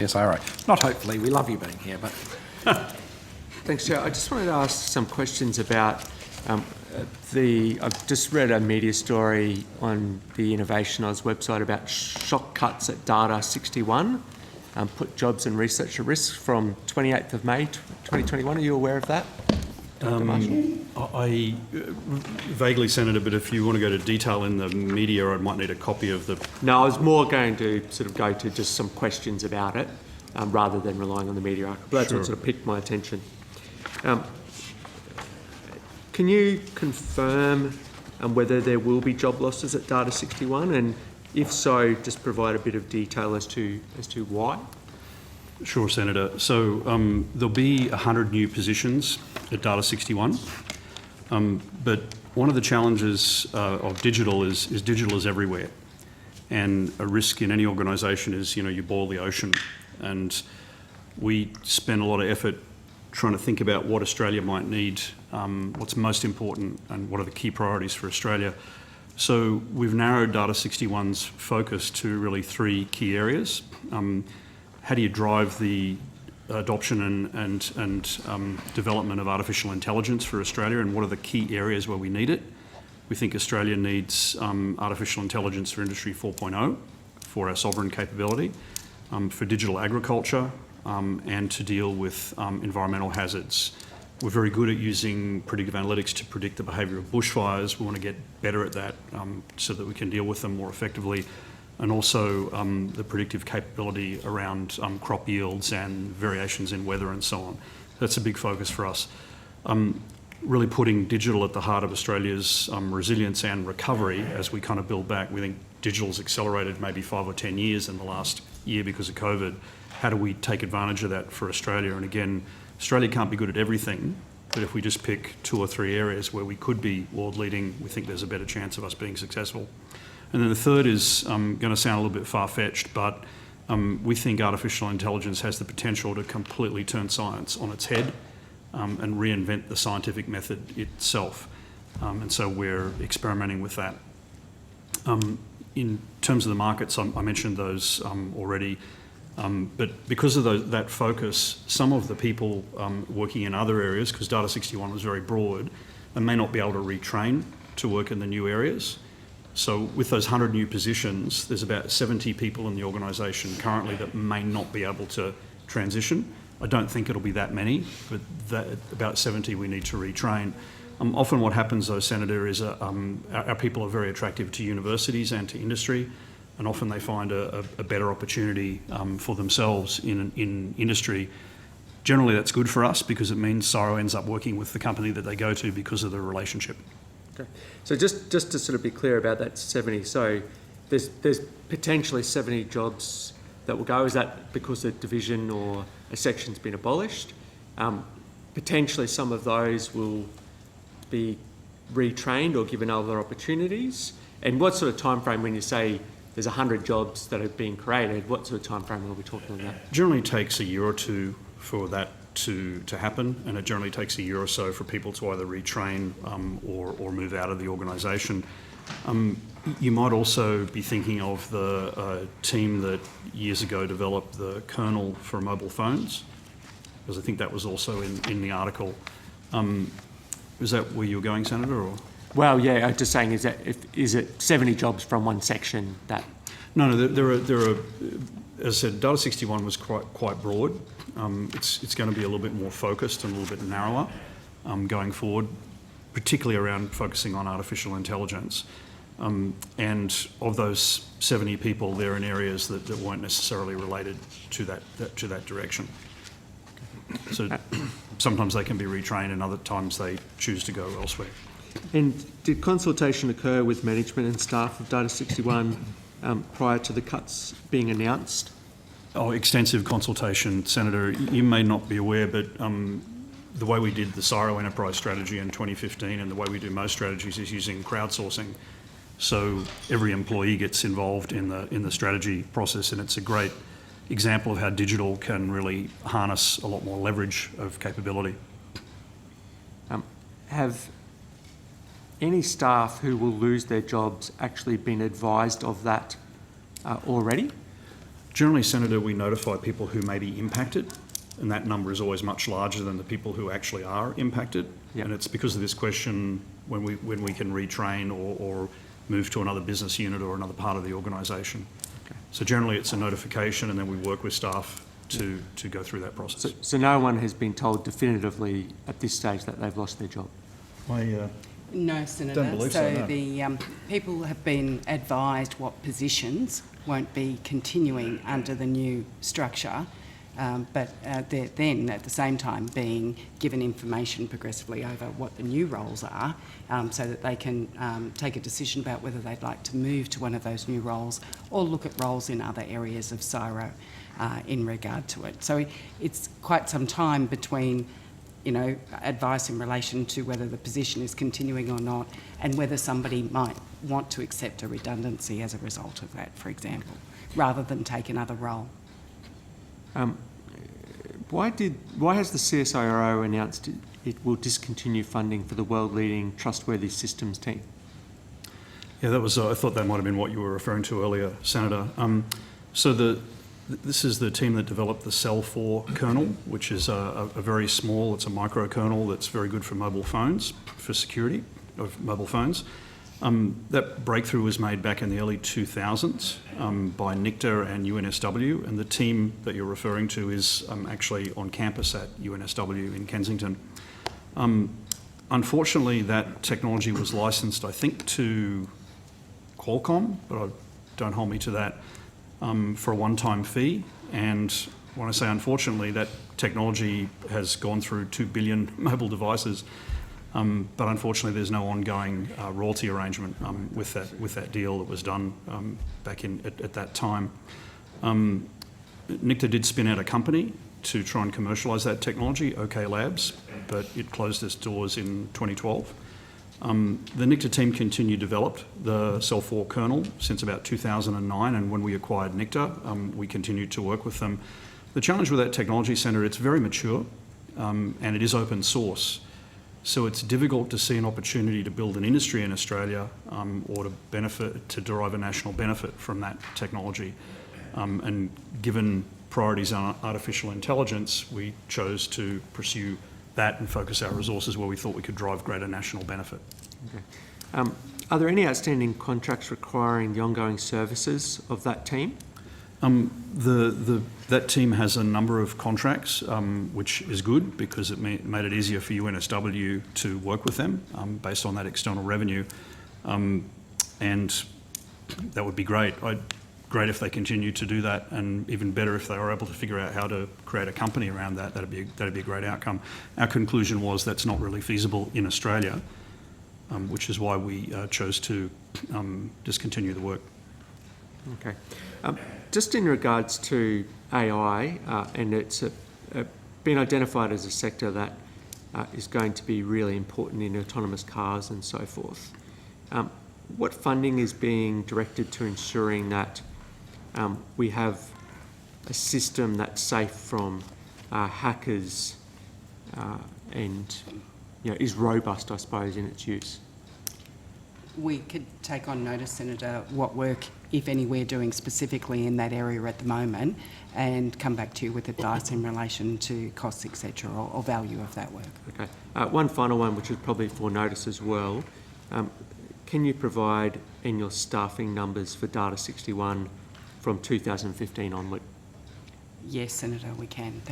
CSIRO. Not hopefully, we love you being here, but... Thanks, Chair. I just wanted to ask some questions about I've just read a media story on the Innovation Oz website about shock cuts at Data61, put jobs and research at risk from 28th of May 2021. Are you aware of that? I vaguely, Senator, but if you want to go to detail in the media, I might need a copy of the... No, I was more going to sort of go to just some questions about it rather than relying on the media article. But that's what sort of piqued my attention. Can you confirm whether there will be job losses at Data61, and if so, just provide a bit of detail as to why? Sure, Senator. So there'll be 100 new positions at Data61, but one of the challenges of digital is digital is everywhere, and a risk in any organisation is, you boil the ocean, and we spend a lot of effort trying to think about what Australia might need, what's most important, and what are the key priorities for Australia. So we've narrowed Data61's focus to really 3 key areas. How do you drive the adoption and development of artificial intelligence for Australia, and what are the key areas where we need it? We think Australia needs artificial intelligence for Industry 4.0, for our sovereign capability, for digital agriculture, and to deal with environmental hazards. We're very good at using predictive analytics to predict the behaviour of bushfires. We want to get better at that so that we can deal with them more effectively, and also the predictive capability around crop yields and variations in weather and so on. That's a big focus for us. Really putting digital at the heart of Australia's resilience and recovery as we kind of build back. We think digital's accelerated maybe 5 or 10 years in the last year because of COVID. How do we take advantage of that for Australia? And again, Australia can't be good at everything, but if we just pick 2 or 3 areas where we could be world leading, we think there's a better chance of us being successful. And then the third is going to sound a little bit far-fetched, but we think artificial intelligence has the potential to completely turn science on its head and reinvent the scientific method itself. And so we're experimenting with that. In terms of the markets, I mentioned those already. But because of that focus, some of the people working in other areas, because Data61 was very broad, they may not be able to retrain to work in the new areas. So with those 100 new positions, there's about 70 people in the organisation currently that may not be able to transition. I don't think it'll be that many, but about 70 we need to retrain. Often what happens though, Senator, is our people are very attractive to universities and to industry, and often they find a better opportunity for themselves in industry. Generally that's good for us because it means CSIRO ends up working with the company that they go to because of the relationship. Okay. So just to sort of be clear about that 70, so there's potentially 70 jobs that will go. Is that because a division or a section's been abolished? Potentially some of those will be retrained or given other opportunities. And what sort of time frame, when you say there's 100 jobs that are being created, what sort of time frame are we talking about? Generally takes a year or 2 for that to happen, and it generally takes a year or so for people to either retrain or move out of the organisation. You might also be thinking of the team that years ago developed the kernel for mobile phones, because I think that was also in the article. Is that where you were going, Senator? Or? Well, yeah, I'm just saying, is it 70 jobs from one section that... No, there are, as I said, Data61 was quite broad. It's going to be a little bit more focused and a little bit narrower going forward, particularly around focusing on artificial intelligence. And of those 70 people, they're in areas that weren't necessarily related to that direction. So sometimes they can be retrained and other times they choose to go elsewhere. And did consultation occur with management and staff of Data61 prior to the cuts being announced? Oh, extensive consultation, Senator. You may not be aware, but the way we did the CSIRO enterprise strategy in 2015 and the way we do most strategies is using crowdsourcing. So every employee gets involved in the strategy process, and it's a great example of how digital can really harness a lot more leverage of capability. Have any staff who will lose their jobs actually been advised of that already? Generally, Senator, we notify people who may be impacted, and that number is always much larger than the people who actually are impacted. Yep. And it's because of this question when we can retrain or move to another business unit or another part of the organisation. Okay. So generally it's a notification, and then we work with staff to go through that process. So no one has been told definitively at this stage that they've lost their job? No, Senator. Don't believe so, no. The people have been advised what positions won't be continuing under the new structure, but they're then at the same time being given information progressively over what the new roles are, so that they can take a decision about whether they'd like to move to one of those new roles or look at roles in other areas of CSIRO in regard to it. So it's quite some time between, you know, advice in relation to whether the position is continuing or not, and whether somebody might want to accept a redundancy as a result of that, for example, rather than take another role. Why has the CSIRO announced it will discontinue funding for the world-leading trustworthy systems team? Yeah, that was. I thought that might have been what you were referring to earlier, Senator. This is the team that developed the Cell4 kernel, which is a very small. It's a microkernel that's very good for mobile phones, for security of mobile phones. That breakthrough was made back in the early 2000s by NICTA and UNSW, and the team that you're referring to is actually on campus at UNSW in Kensington. Unfortunately, that technology was licensed, I think, to Qualcomm, but don't hold me to that, for a one-time fee. And when I say unfortunately, that technology has gone through 2 billion mobile devices. But unfortunately, there's no ongoing royalty arrangement with that deal that was done back at that time. NICTA did spin out a company to try and commercialise that technology, OK Labs, but it closed its doors in 2012. The NICTA team continued to develop the Cell4 kernel since about 2009, and when we acquired NICTA, we continued to work with them. The challenge with that technology centre, it's very mature, and it is open source. So it's difficult to see an opportunity to build an industry in Australia or to derive a national benefit from that technology. And given priorities on artificial intelligence, we chose to pursue that and focus our resources where we thought we could drive greater national benefit. Okay. Are there any outstanding contracts requiring the ongoing services of that team? That team has a number of contracts, which is good because it made it easier for UNSW to work with them based on that external revenue, and that would be great. Great if they continue to do that, and even better if they were able to figure out how to create a company around that. That'd be a great outcome. Our conclusion was that's not really feasible in Australia, which is why we chose to discontinue the work. Okay. Just in regards to AI, and it's been identified as a sector that is going to be really important in autonomous cars and so forth. What funding is being directed to ensuring that we have a system that's safe from hackers and is robust, I suppose, in its use? We could take on notice, Senator, what work, if any, we're doing specifically in that area at the moment, and come back to you with advice in relation to costs, etc., or value of that work. Okay. One final one, which is probably for notice as well. Can you provide annual staffing numbers for Data61 from 2015 onward? Yes, Senator, we can.